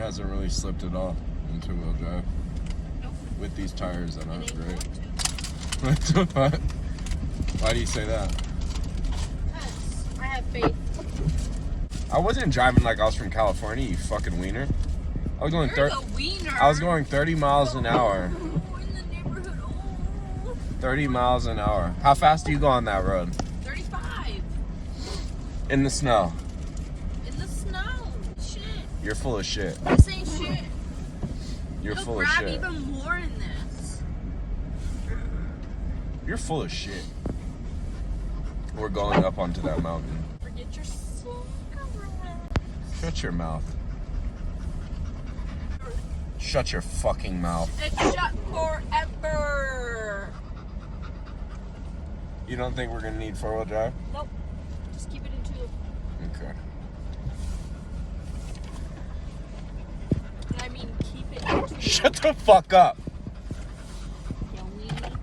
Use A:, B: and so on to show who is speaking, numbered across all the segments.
A: hasn't really slipped at all in two-wheel drive.
B: Nope.
A: With these tires, I know it's great.
B: What?
A: Why do you say that?
B: Because I have faith.
A: I wasn't driving like I was from California, you fucking wiener. I was going I was going 30 miles an hour.
B: Oh, in the neighborhood. Oh.
A: 30 miles an hour. How fast do you go on that road?
B: 35.
A: In the snow.
B: In the snow. Shit.
A: You're full of shit.
B: This ain't shit.
A: You're
B: You'll
A: full of
B: grab
A: shit.
B: even more in this.
A: You're full of shit. We're going up onto that mountain.
B: Forget your soul.
A: Shut your mouth. Shut your fucking mouth.
B: It's shut forever.
A: You don't think we're gonna need four-wheel drive?
B: Nope. Just keep it in two.
A: Okay.
B: And I mean, keep it in two.
A: Shut the fuck up.
B: You weenie.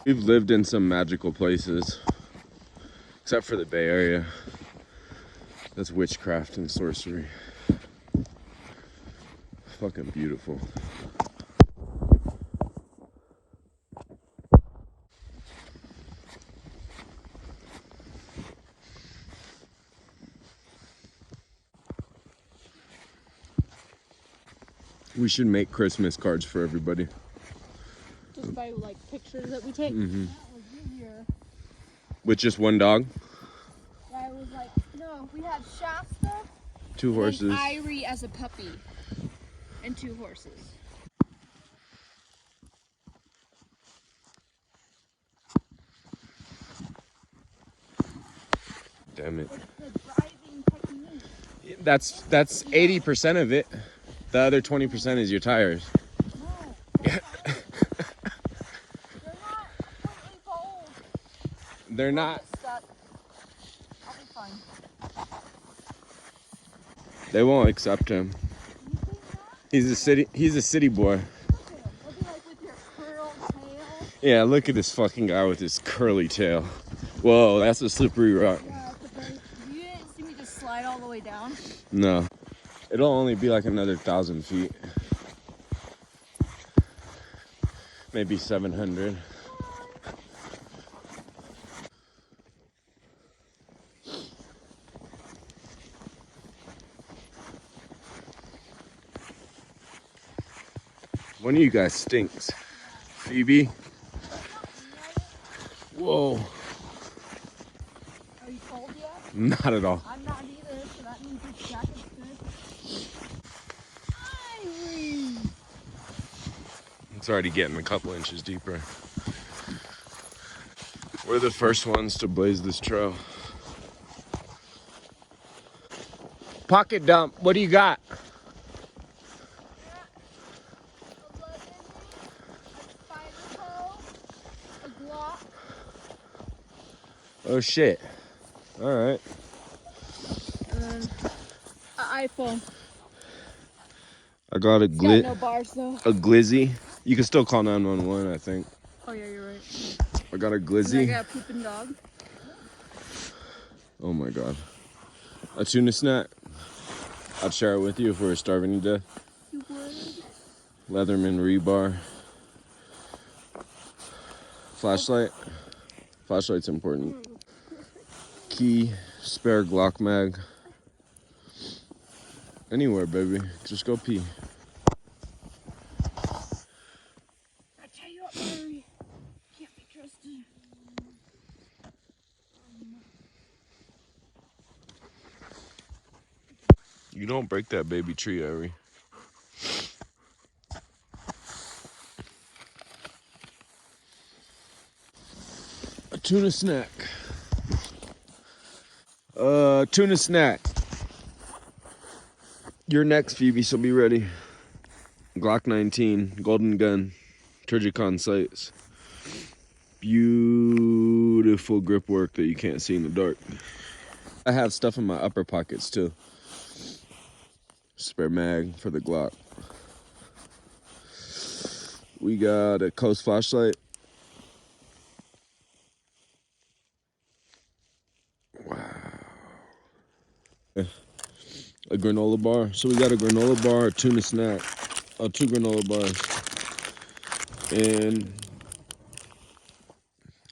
A: We've lived in some magical places, except for the Bay Area. That's witchcraft and sorcery. Fucking beautiful. We should make Christmas cards for everybody.
B: Just by like pictures that we take.
A: Mm-hmm.
B: That was easier.
A: With just one dog?
B: Yeah, it was like, no, we had Shasta.
A: Two horses.
B: And Irie as a puppy. And two horses.
A: Damn it.
B: It's the driving technique.
A: That's 80% of it. The other 20% is your tires.
B: No. They're not completely cold.
A: They're not.
B: Stuck. I'll be fine.
A: They won't accept him.
B: You think that?
A: He's a city boy.
B: Look at him. Look at like with your curled tail.
A: Yeah, look at this fucking guy with his curly tail. Whoa, that's a slippery rock.
B: Yeah, it's a very, you didn't see me just slide all the way down?
A: No. It'll only be like another 1,000 feet. Maybe 700. One of you guys stinks. Phoebe? Whoa.
B: Are you cold yet?
A: Not at all.
B: I'm not either, so that means this jacket's good. Irie!
A: It's already getting a couple inches deeper. We're the first ones to blaze this trail. Pocket dump, what do you got? Oh shit. Alright.
B: An iPhone.
A: I got a
B: Got no bars though.
A: a glizzy. You can still call 911, I think.
B: Oh yeah, you're right.
A: I got a
B: And I
A: glizzy.
B: got a pooping dog.
A: Oh my god. A tuna snack. I'd share it with you if we were starving to death.
B: You would?
A: Leatherman rebar. Flashlight. Flashlight's important. Key. Spare Glock mag. Anywhere, baby. Just go pee.
B: I tell you what, Mary. Can't be trusted.
A: You don't break that baby tree, Ari. A tuna snack. Tuna snack. You're next, Phoebe, so be ready. Glock 19, golden gun, Turgicon sights. Beautiful grip work that you can't see in the dark. I have stuff in my upper pockets too. Spare mag for the Glock. We got a Coast flashlight. Wow. A granola bar. So we got a granola bar, a tuna snack, 2 granola bars, and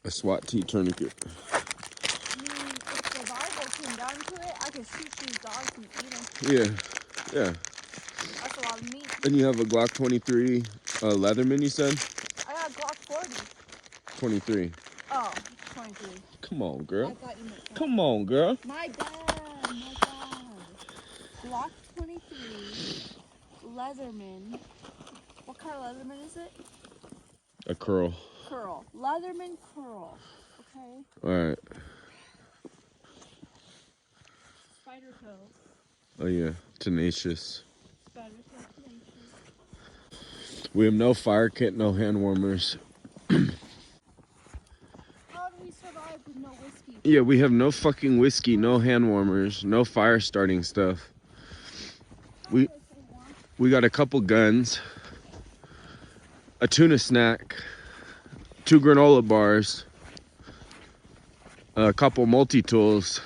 A: a SWAT T tourniquet.
B: If survival came down to it, I could shoot these dogs and eat them.
A: Yeah, yeah.
B: That's a lot of meat.
A: And you have a Glock 23 Leatherman, you said?
B: I got Glock 40.
A: 23.
B: Oh, 23.
A: Come on, girl.
B: I thought you meant 20.
A: Come on, girl.
B: My bad, my bad. Glock 23, Leatherman. What kind of Leatherman is it?
A: A curl.
B: Curl. Leatherman curl. Okay.
A: All right.
B: Spider toe.
A: Oh yeah, tenacious.
B: Spider toe tenacious.
A: We have no fire kit, no hand warmers.
B: How do we survive with no whiskey?
A: Yeah, we have no fucking whiskey, no hand warmers, no fire starting stuff. We got a couple guns, a tuna snack, 2 granola bars, a couple multi-tools.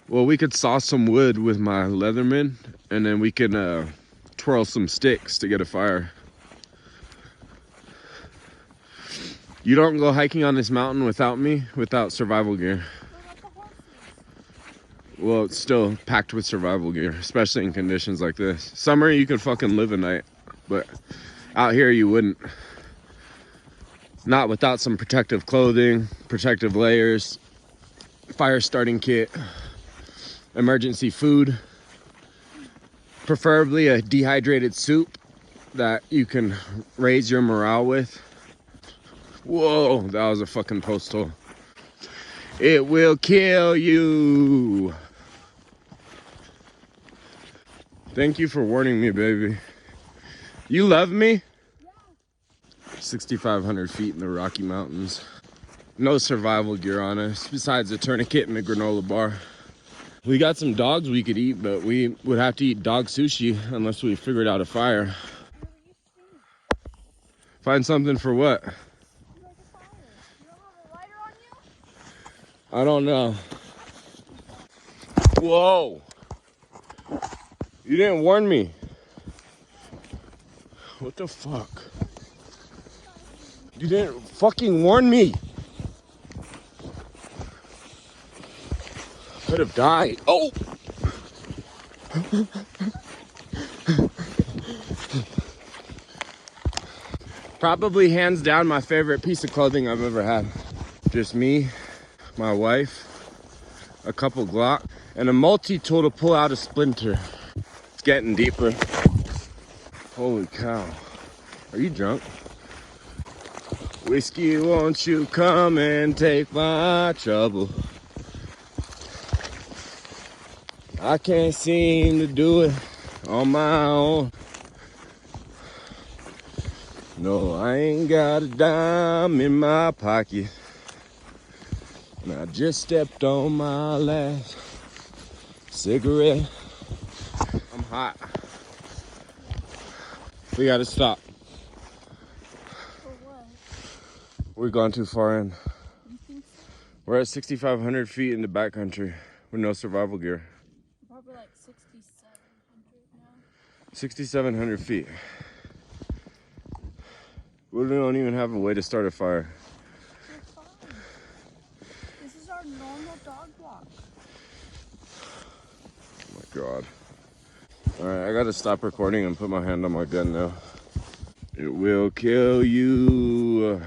A: Well, we could saw some wood with my Leatherman, and then we can twirl some sticks to get a fire. You don't go hiking on this mountain without me, without survival gear. Well, it's still packed with survival gear, especially in conditions like this. Summer, you could fucking live a night, but out here you wouldn't. Not without some protective clothing, protective layers, fire starting kit, emergency food, preferably a dehydrated soup that you can raise your morale with. Whoa, that was a fucking postal. It will kill you. Thank you for warning me, baby. You love me?
B: Yeah.
A: 6,500 feet in the Rocky Mountains. No survival gear on us, besides a tourniquet and a granola bar. We got some dogs we could eat, but we would have to eat dog sushi unless we figured out a fire. Find something for what?
B: You like a fire. You don't have a lighter on you?
A: I don't know. Whoa! You didn't warn me. What the fuck? You didn't fucking warn me. Could have died. Oh! Probably hands down my favorite piece of clothing I've ever had. Just me, my wife, a couple Glock, and a multi-tool to pull out a splinter. It's getting deeper. Holy cow. Are you drunk? Whiskey, won't you come and take my trouble? I can't seem to do it on my own. No, I ain't got a dime in my pocket. And I just stepped on my last cigarette. I'm hot. We gotta stop.
B: For what?
A: We've gone too far in.
B: You think so?
A: We're at 6,500 feet in the backcountry with no survival gear.
B: Probably like 6,700 now.
A: 6,700 feet. We don't even have a way to start a fire.
B: We're fine. This is our normal dog walk.
A: Oh my God. All right, I gotta stop recording and put my hand on my gun now. It will kill you.